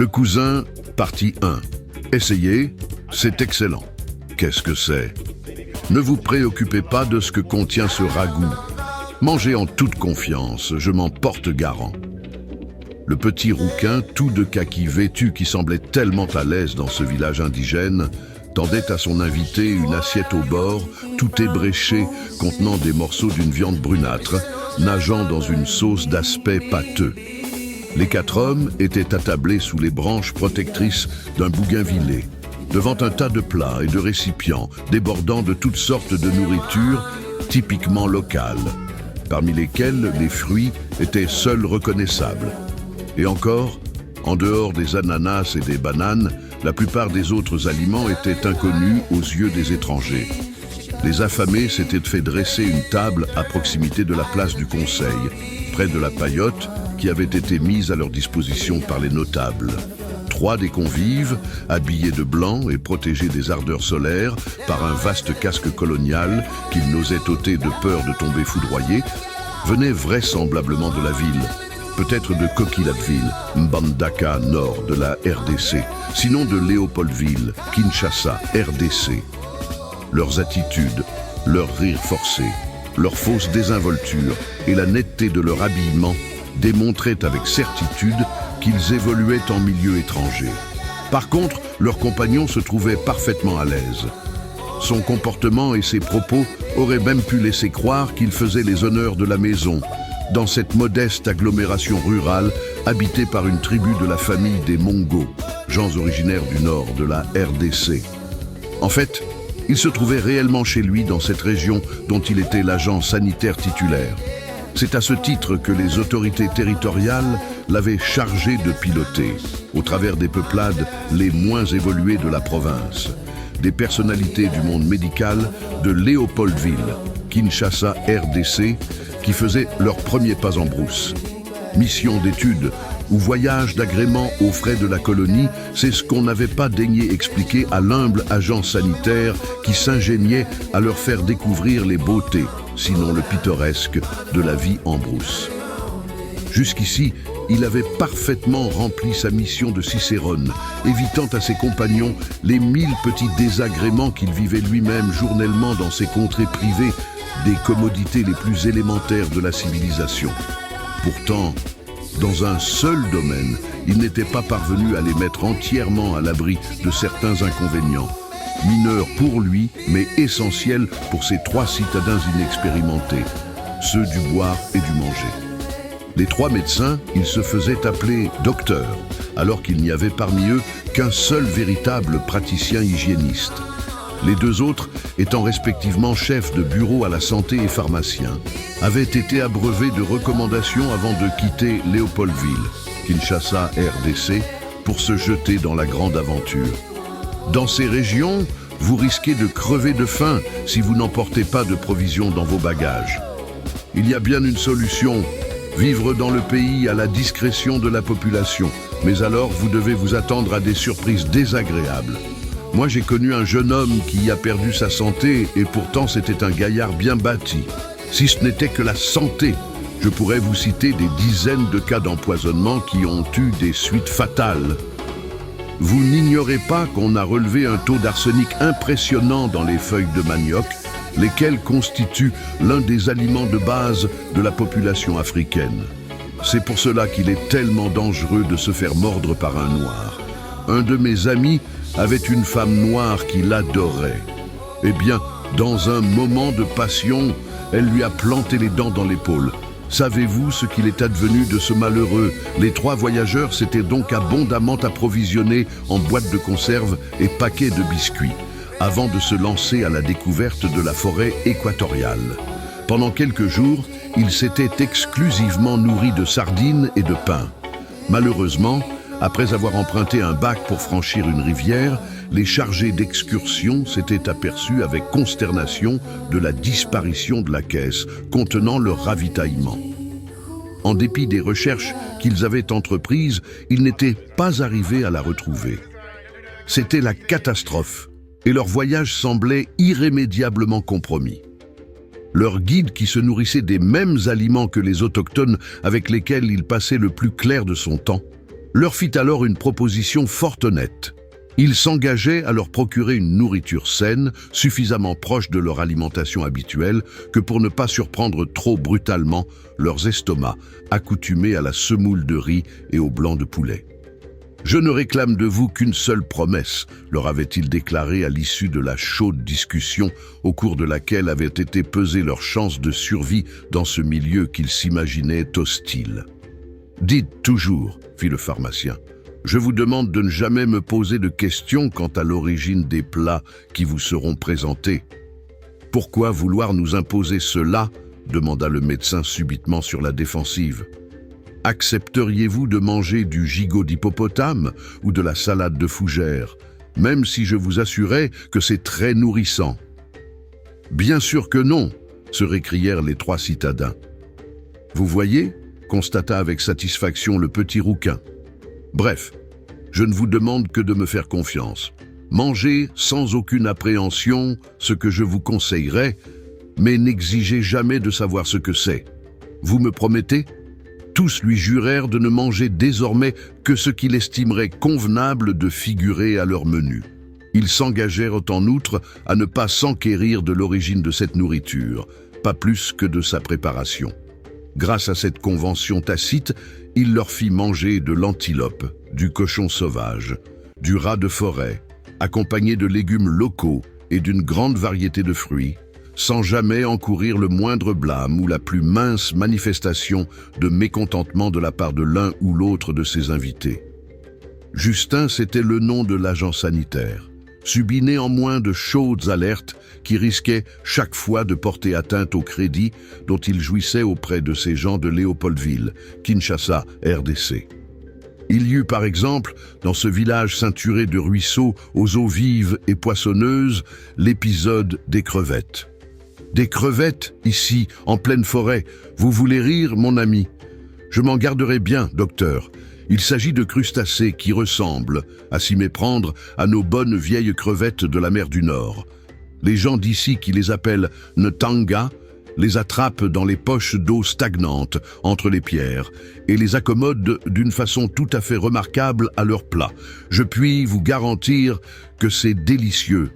Le cousin, partie 1. Essayez, c'est excellent. Qu'est-ce que c'est? Ne vous préoccupez pas de ce que contient ce ragoût. Mangez en toute confiance, je m'en porte garant. Le petit rouquin, tout de kaki vêtu, qui semblait tellement à l'aise dans ce village indigène, tendait à son invité une assiette au bord, tout ébréchée, contenant des morceaux d'une viande brunâtre, nageant dans une sauce d'aspect pâteux. Les 4 hommes étaient attablés sous les branches protectrices d'un bougainvillé, devant un tas de plats et de récipients débordant de toutes sortes de nourritures typiquement locales, parmi lesquelles les fruits étaient seuls reconnaissables. Et encore, en dehors des ananas et des bananes, la plupart des autres aliments étaient inconnus aux yeux des étrangers. Les affamés s'étaient fait dresser une table à proximité de la place du conseil, près de la paillote qui avait été mise à leur disposition par les notables. 3 des convives, habillés de blanc et protégés des ardeurs solaires par un vaste casque colonial qu'ils n'osaient ôter de peur de tomber foudroyés, venaient vraisemblablement de la ville, peut-être de Coquillatville, Mbandaka, nord de la RDC, sinon de Léopoldville, Kinshasa, RDC. Leurs attitudes, leurs rires forcés, leur fausse désinvolture et la netteté de leur habillement démontraient avec certitude qu'ils évoluaient en milieu étranger. Par contre, leur compagnon se trouvait parfaitement à l'aise. Son comportement et ses propos auraient même pu laisser croire qu'il faisait les honneurs de la maison, dans cette modeste agglomération rurale habitée par une tribu de la famille des Mongos, gens originaires du nord de la RDC. En fait, il se trouvait réellement chez lui dans cette région dont il était l'agent sanitaire titulaire. C'est à ce titre que les autorités territoriales l'avaient chargé de piloter, au travers des peuplades les moins évoluées de la province, des personnalités du monde médical de Léopoldville, Kinshasa, RDC, qui faisaient leurs premiers pas en brousse. Mission d'études ou voyage d'agrément aux frais de la colonie, c'est ce qu'on n'avait pas daigné expliquer à l'humble agent sanitaire qui s'ingéniait à leur faire découvrir les beautés, sinon le pittoresque, de la vie en brousse. Jusqu'ici, il avait parfaitement rempli sa mission de Cicérone, évitant à ses compagnons les 1000 petits désagréments qu'il vivait lui-même journellement dans ses contrées privées, des commodités les plus élémentaires de la civilisation. Pourtant, dans un seul domaine, il n'était pas parvenu à les mettre entièrement à l'abri de certains inconvénients, mineurs pour lui, mais essentiels pour ces 3 citadins inexpérimentés, ceux du boire et du manger. Les 3 médecins, ils se faisaient appeler docteurs, alors qu'il n'y avait parmi eux qu'un seul véritable praticien hygiéniste. Les 2 autres, étant respectivement chefs de bureau à la santé et pharmaciens, avaient été abreuvés de recommandations avant de quitter Léopoldville, Kinshasa, RDC, pour se jeter dans la grande aventure. Dans ces régions, vous risquez de crever de faim si vous n'emportez pas de provisions dans vos bagages. Il y a bien une solution, vivre dans le pays à la discrétion de la population, mais alors vous devez vous attendre à des surprises désagréables. Moi, j'ai connu un jeune homme qui y a perdu sa santé et pourtant c'était un gaillard bien bâti. Si ce n'était que la santé, je pourrais vous citer des dizaines de cas d'empoisonnement qui ont eu des suites fatales. Vous n'ignorez pas qu'on a relevé un taux d'arsenic impressionnant dans les feuilles de manioc, lesquelles constituent l'un des aliments de base de la population africaine. C'est pour cela qu'il est tellement dangereux de se faire mordre par un noir. Un de mes amis avait une femme noire qui l'adorait. Eh bien, dans un moment de passion, elle lui a planté les dents dans l'épaule. Savez-vous ce qu'il est advenu de ce malheureux? Les 3 voyageurs s'étaient donc abondamment approvisionnés en boîtes de conserve et paquets de biscuits, avant de se lancer à la découverte de la forêt équatoriale. Pendant quelques jours, ils s'étaient exclusivement nourris de sardines et de pain. Malheureusement, après avoir emprunté un bac pour franchir une rivière, les chargés d'excursion s'étaient aperçus avec consternation de la disparition de la caisse contenant leur ravitaillement. En dépit des recherches qu'ils avaient entreprises, ils n'étaient pas arrivés à la retrouver. C'était la catastrophe, et leur voyage semblait irrémédiablement compromis. Leur guide, qui se nourrissait des mêmes aliments que les autochtones avec lesquels il passait le plus clair de son temps, leur fit alors une proposition fort honnête. Il s'engageait à leur procurer une nourriture saine, suffisamment proche de leur alimentation habituelle, que pour ne pas surprendre trop brutalement leurs estomacs, accoutumés à la semoule de riz et au blanc de poulet. « Je ne réclame de vous qu'une seule promesse », leur avait-il déclaré à l'issue de la chaude discussion au cours de laquelle avaient été pesées leurs chances de survie dans ce milieu qu'ils s'imaginaient hostile. « Dites toujours, fit le pharmacien, je vous demande de ne jamais me poser de questions quant à l'origine des plats qui vous seront présentés. »« Pourquoi vouloir nous imposer cela ?» demanda le médecin subitement sur la défensive. « Accepteriez-vous de manger du gigot d'hippopotame ou de la salade de fougère, même si je vous assurais que c'est très nourrissant ?»« Bien sûr que non !» se récrièrent les trois citadins. « Vous voyez ?» constata avec satisfaction le petit rouquin. « Bref, je ne vous demande que de me faire confiance. Mangez sans aucune appréhension ce que je vous conseillerais, mais n'exigez jamais de savoir ce que c'est. Vous me promettez ?» Tous lui jurèrent de ne manger désormais que ce qu'il estimerait convenable de figurer à leur menu. Ils s'engagèrent en outre à ne pas s'enquérir de l'origine de cette nourriture, pas plus que de sa préparation. Grâce à cette convention tacite, il leur fit manger de l'antilope, du cochon sauvage, du rat de forêt, accompagné de légumes locaux et d'une grande variété de fruits, sans jamais encourir le moindre blâme ou la plus mince manifestation de mécontentement de la part de l'un ou l'autre de ses invités. Justin, c'était le nom de l'agent sanitaire, subit néanmoins de chaudes alertes qui risquaient chaque fois de porter atteinte au crédit dont il jouissait auprès de ces gens de Léopoldville, Kinshasa, RDC. Il y eut par exemple, dans ce village ceinturé de ruisseaux aux eaux vives et poissonneuses, l'épisode des crevettes. « Des crevettes, ici, en pleine forêt. Vous voulez rire, mon ami? Je m'en garderai bien, docteur. Il s'agit de crustacés qui ressemblent, à s'y méprendre, à nos bonnes vieilles crevettes de la mer du Nord. Les gens d'ici qui les appellent ntanga les attrapent dans les poches d'eau stagnantes entre les pierres et les accommodent d'une façon tout à fait remarquable à leur plat. Je puis vous garantir que c'est délicieux. »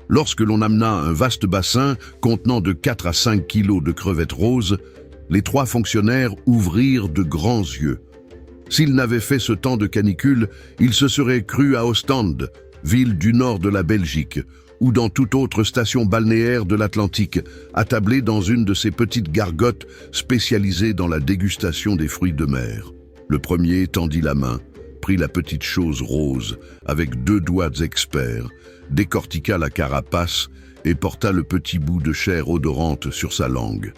Lorsque l'on amena un vaste bassin contenant de 4 à 5 kilos de crevettes roses, les trois fonctionnaires ouvrirent de grands yeux. S'ils n'avaient fait ce temps de canicule, ils se seraient crus à Ostende, ville du nord de la Belgique, ou dans toute autre station balnéaire de l'Atlantique, attablés dans une de ces petites gargotes spécialisées dans la dégustation des fruits de mer. Le premier tendit la main, prit la petite chose rose avec 2 doigts experts, décortiqua la carapace et porta le petit bout de chair odorante sur sa langue.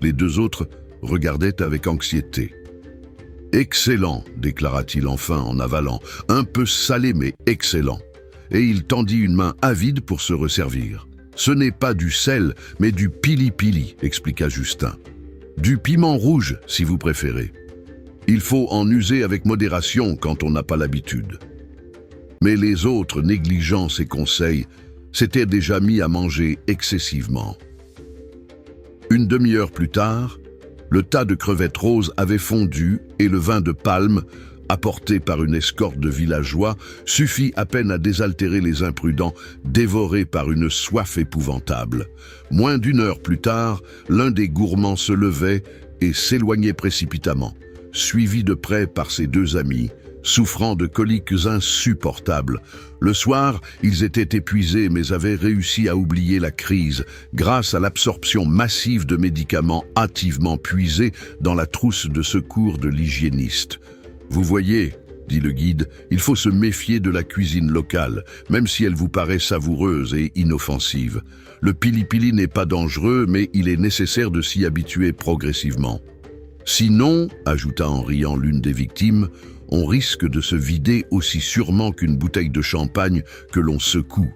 Les 2 autres regardaient avec anxiété. « Excellent !» déclara-t-il enfin en avalant. « Un peu salé, mais excellent !» Et il tendit une main avide pour se resservir. « Ce n'est pas du sel, mais du pili-pili » expliqua Justin. « Du piment rouge, si vous préférez. Il faut en user avec modération quand on n'a pas l'habitude. » Mais les autres, négligeant ses conseils, s'étaient déjà mis à manger excessivement. Une demi-heure plus tard, le tas de crevettes roses avait fondu et le vin de palme, apporté par une escorte de villageois, suffit à peine à désaltérer les imprudents, dévorés par une soif épouvantable. Moins d'1 heure plus tard, l'un des gourmands se levait et s'éloignait précipitamment, suivi de près par ses 2 amis, souffrant de coliques insupportables. Le soir, ils étaient épuisés mais avaient réussi à oublier la crise grâce à l'absorption massive de médicaments hâtivement puisés dans la trousse de secours de l'hygiéniste. « Vous voyez, » dit le guide, « il faut se méfier de la cuisine locale, même si elle vous paraît savoureuse et inoffensive. Le pili-pili n'est pas dangereux, mais il est nécessaire de s'y habituer progressivement. Sinon, ajouta en riant l'une des victimes, on risque de se vider aussi sûrement qu'une bouteille de champagne que l'on secoue. »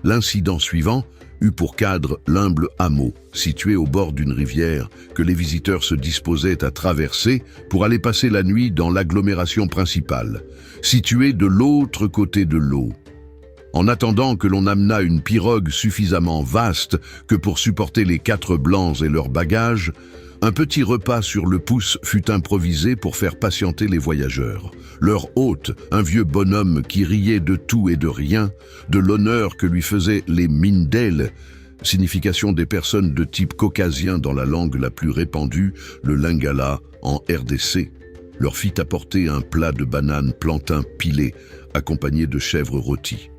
L'incident suivant eut pour cadre l'humble hameau, situé au bord d'une rivière, que les visiteurs se disposaient à traverser pour aller passer la nuit dans l'agglomération principale, située de l'autre côté de l'eau. En attendant que l'on amenât une pirogue suffisamment vaste que pour supporter les 4 blancs et leurs bagages, un petit repas sur le pouce fut improvisé pour faire patienter les voyageurs. Leur hôte, un vieux bonhomme qui riait de tout et de rien, de l'honneur que lui faisaient les mindels, signification des personnes de type caucasien dans la langue la plus répandue, le lingala, en RDC, leur fit apporter un plat de bananes plantain pilées, accompagné de chèvres rôties.